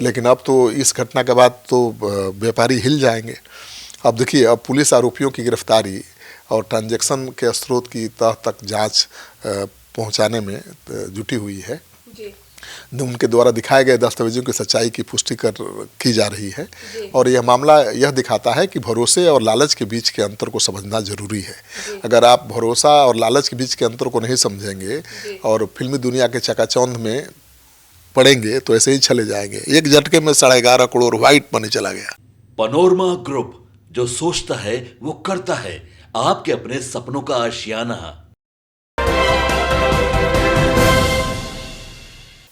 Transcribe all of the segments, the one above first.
लेकिन अब तो इस घटना के बाद तो व्यापारी हिल जाएंगे। अब देखिए, अब पुलिस आरोपियों की गिरफ्तारी और ट्रांजैक्शन के स्रोत की तह तक जांच पहुंचाने में जुटी हुई है। उनके द्वारा दिखाए गए दस्तावेजों की सच्चाई की पुष्टि की जा रही है और यह मामला यह दिखाता है कि भरोसे और लालच के बीच के अंतर को समझना जरूरी है। अगर आप भरोसा और लालच के बीच के अंतर को नहीं समझेंगे और फिल्मी दुनिया के चकाचौंध में पड़ेंगे तो ऐसे ही चले जाएंगे। एक झटके में 11.5 करोड़ व्हाइट मनी चला गया। पनोरमा ग्रुप, जो सोचता है वो करता है। आपके अपने सपनों का आशियाना।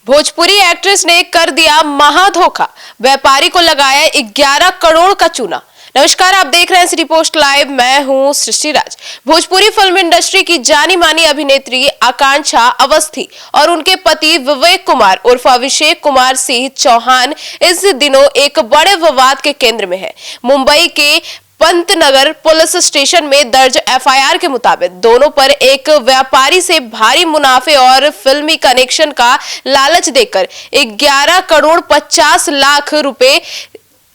भोजपुरी एक्ट्रेस ने कर दिया महाधोखा, व्यापारी को लगाया 11 करोड़ का चूना। नमस्कार, आप देख रहे हैं सिटी पोस्ट लाइव, मैं हूं सृष्टि राज। भोजपुरी फिल्म इंडस्ट्री की जानी मानी अभिनेत्री आकांक्षा अवस्थी और उनके पति विवेक कुमार उर्फ अभिषेक कुमार सिंह चौहान इस दिनों एक बड़े विवाद के केंद्र में है। मुंबई के पंतनगर पुलिस स्टेशन में दर्ज एफआईआर के मुताबिक दोनों पर एक व्यापारी से भारी मुनाफे और फिल्मी कनेक्शन का लालच देकर 11 करोड़ 50 लाख रुपए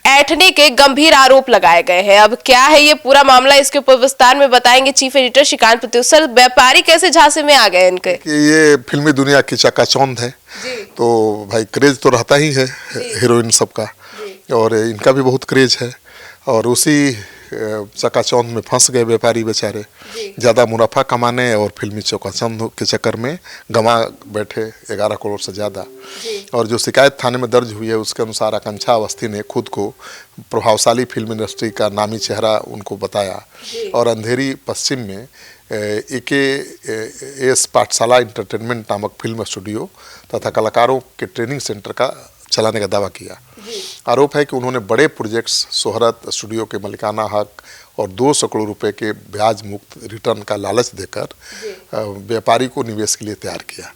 ऐंठने के गंभीर आरोप लगाए गए हैं। अब क्या है ये पूरा मामला, इसके ऊपर विस्तार में बताएंगे चीफ एडिटर श्रीकांत प्रत्युष। व्यापारी कैसे झांसे में आ गए इनके? ये फिल्मी दुनिया की चकाचौंध है तो भाई क्रेज तो रहता ही है हीरोइन सबका, और इनका भी बहुत क्रेज है और उसी चकाचौंध में फंस गए व्यापारी बेचारे। ज़्यादा मुनाफा कमाने और फिल्मी चकाचौंध के चक्कर में गंवा बैठे 11 करोड़ से ज़्यादा। और जो शिकायत थाने में दर्ज हुई है उसके अनुसार आकांक्षा अवस्थी ने खुद को प्रभावशाली फिल्म इंडस्ट्री का नामी चेहरा उनको बताया और अंधेरी पश्चिम में AKS पाठशाला इंटरटेनमेंट नामक फिल्म स्टूडियो तथा कलाकारों के ट्रेनिंग सेंटर का चलाने का दावा किया। आरोप है कि उन्होंने बड़े प्रोजेक्ट्स, शोहरत, स्टूडियो के मालिकाना हक और 200 करोड़ रुपए के ब्याज मुक्त रिटर्न का लालच देकर व्यापारी को निवेश के लिए तैयार किया।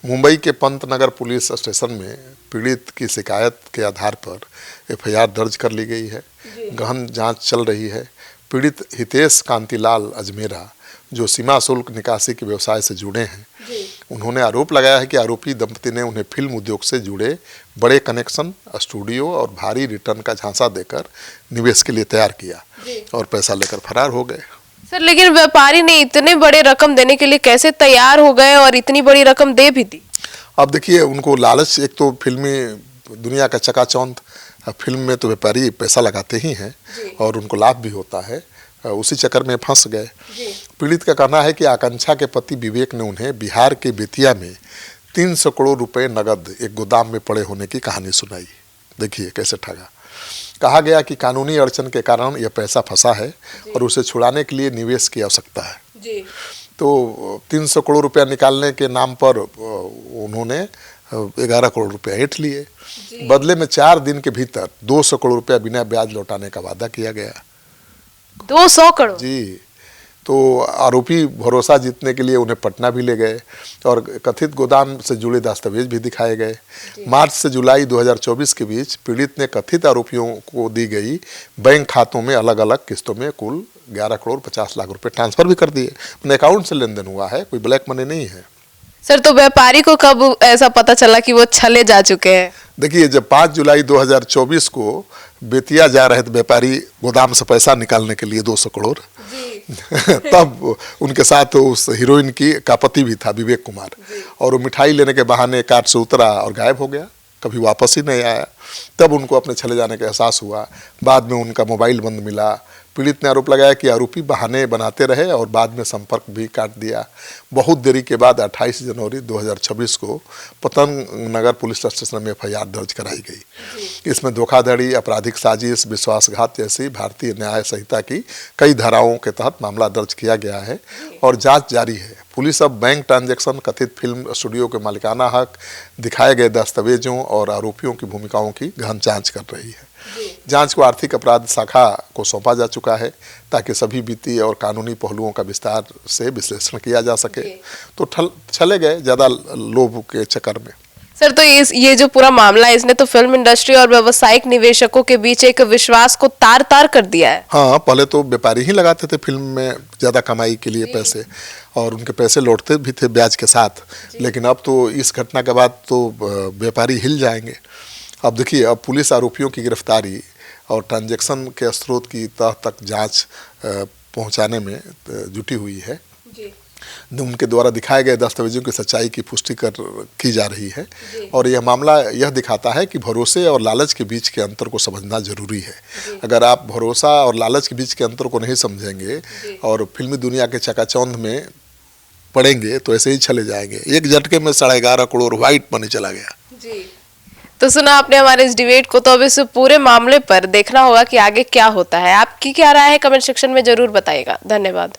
मुंबई के पंतनगर पुलिस स्टेशन में पीड़ित की शिकायत के आधार पर एफआईआर दर्ज कर ली गई है। गहन जांच चल रही है। पीड़ित हितेश कांतिलाल अजमेरा, जो सीमा शुल्क निकासी के व्यवसाय से जुड़े हैं, उन्होंने आरोप लगाया है कि आरोपी दंपति ने उन्हें फिल्म उद्योग से जुड़े बड़े कनेक्शन, स्टूडियो और भारी रिटर्न का झांसा देकर निवेश के लिए तैयार किया और पैसा लेकर फरार हो गए। सर, लेकिन व्यापारी ने इतने बड़े रकम देने के लिए कैसे तैयार हो गए और इतनी बड़ी रकम दे भी दी? अब देखिए, उनको लालच, एक तो फिल्मी दुनिया का चकाचौंध, फिल्म में तो व्यापारी पैसा लगाते ही हैं और उनको लाभ भी होता है, उसी चक्कर में फंस गए। पीड़ित का कहना है कि आकांक्षा के पति विवेक ने उन्हें बिहार के बेतिया में 300 करोड़ रुपए नगद एक गोदाम में पड़े होने की कहानी सुनाई। देखिए कैसे ठगा। कहा गया कि कानूनी अड़चन के कारण यह पैसा फंसा है और उसे छुड़ाने के लिए निवेश की आवश्यकता है। तो 300 करोड़ रुपया निकालने के नाम पर उन्होंने 11 करोड़ रुपया ऐंठ लिए। बदले में 4 दिन के भीतर 200 करोड़ रुपया बिना ब्याज लौटाने का वादा किया गया। 200 करोड़? जी। तो आरोपी भरोसा जीतने के लिए उन्हें पटना भी ले गए और कथित गोदाम से जुड़े दस्तावेज भी दिखाए गए। मार्च से जुलाई 2024 के बीच पीड़ित ने कथित आरोपियों को दी गई बैंक खातों में अलग अलग किस्तों में कुल 11 करोड़ 50 लाख रुपए ट्रांसफर भी कर दिए। अपने अकाउंट से लेन देन हुआ है, कोई ब्लैक मनी नहीं है। सर, तो व्यापारी को कब ऐसा पता चला कि वो छले जा चुके हैं? देखिए, जब 5 जुलाई 2024 को बेतिया जा रहे थे व्यापारी गोदाम से पैसा निकालने के लिए 200 करोड़ तब उनके साथ उस हीरोइन का पति भी था, विवेक कुमार, और वो मिठाई लेने के बहाने कार से उतरा और गायब हो गया, कभी वापस ही नहीं आया। तब उनको अपने चले जाने का एहसास हुआ। बाद में उनका मोबाइल बंद मिला। पीड़ित ने आरोप लगाया कि आरोपी बहाने बनाते रहे और बाद में संपर्क भी काट दिया। बहुत देरी के बाद 28 जनवरी 2026 को पंतनगर पुलिस स्टेशन में एफआईआर दर्ज कराई गई। इसमें धोखाधड़ी, आपराधिक साजिश, विश्वासघात जैसी भारतीय न्याय संहिता की कई धाराओं के तहत मामला दर्ज किया गया है और जांच जारी है। पुलिस अब बैंक ट्रांजैक्शन, कथित फिल्म स्टूडियो के मालिकाना हक, दिखाए गए दस्तावेजों और आरोपियों की भूमिकाओं की गहन जांच कर रही है। जांच को आर्थिक अपराध शाखा को सौंपा जा चुका है ताकि सभी वित्तीय और कानूनी पहलुओं का विस्तार से विश्लेषण किया जा सके। तो चले गए ज़्यादा लोभ के चक्कर में। सर, तो ये जो पूरा मामला है, इसने तो फिल्म इंडस्ट्री और व्यावसायिक निवेशकों के बीच एक विश्वास को तार तार कर दिया है। हाँ, पहले तो व्यापारी ही लगाते थे फिल्म में ज़्यादा कमाई के लिए पैसे, और उनके पैसे लौटते भी थे ब्याज के साथ। लेकिन अब तो इस घटना के बाद तो व्यापारी हिल जाएंगे। अब देखिए, अब पुलिस आरोपियों की गिरफ्तारी और ट्रांजैक्शन के स्रोत की तह तक जांच पहुंचाने में जुटी हुई है। उनके द्वारा दिखाए गए दस्तावेजों की सच्चाई की पुष्टि की जा रही है और यह मामला यह दिखाता है कि भरोसे और लालच के बीच के अंतर को समझना जरूरी है। अगर आप भरोसा और लालच के बीच के अंतर को नहीं समझेंगे और फिल्मी दुनिया के चकाचौंध में पड़ेंगे तो ऐसे ही चले जाएंगे। एक झटके में 11.5 करोड़ व्हाइट मनी चला गया। तो सुना आपने हमारे इस डिबेट को, तो अब इस पूरे मामले पर देखना होगा कि आगे क्या होता है। आपकी क्या राय है कमेंट सेक्शन में जरूर बताइएगा। धन्यवाद।